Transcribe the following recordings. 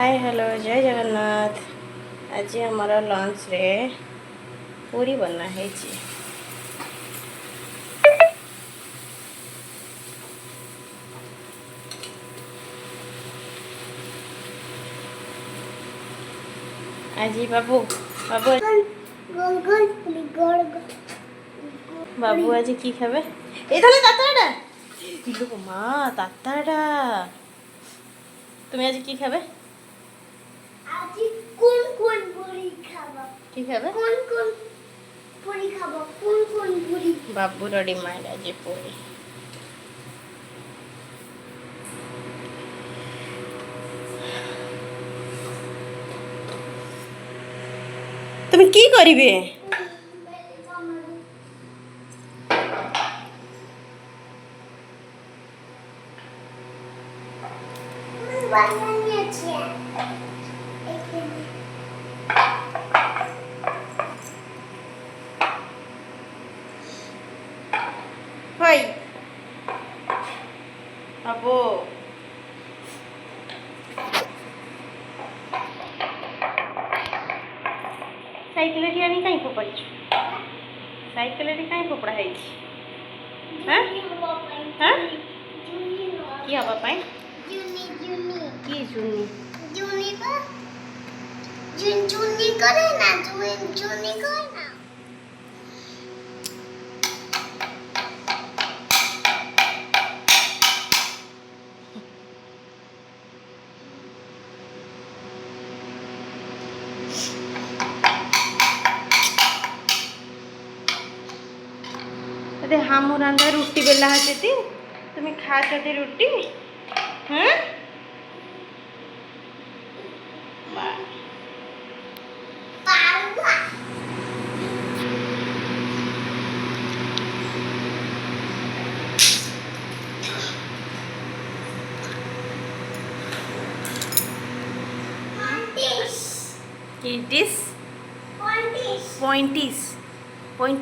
Hi hello जय जगन्नाथ। आज हमारा लंच रे पूरी बना है जी। आज बाबू बाबू बाबू आज की खाबे एथले ताताडा इलो मां ताताडा तुम आज की खाबे आज कोन पूरी खाबो की खाबे कोन पूरी खाबो कोन पूरी बाबू रेडी माइंड आज पूरी तुम की करिवे बनानी अच्छी है हाय अबो साइकिल टी आनी कहीं फोपड़ी साइकिल टी कहीं फोपड़ा है हां हां की हवा पाई की जुनी पर जुनी करे ना जुनी करे ना अरे हम रांधा रोटी बेला हाते तुम्हें खा चते रोटी हाँ It is pointies कौन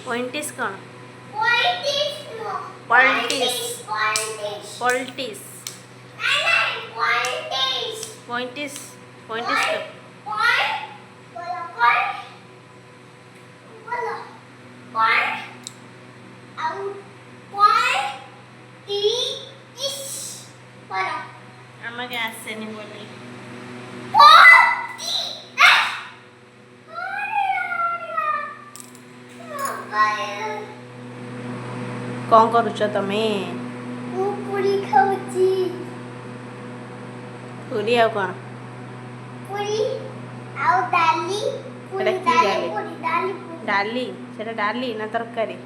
pointies আমাকে আসেনি বলি कौन करुच तमे पूरी खाउची पूरी आ कौन पूरी आउ दाली एटा की डाली दाली डाली सेटा डाली ना तरकारी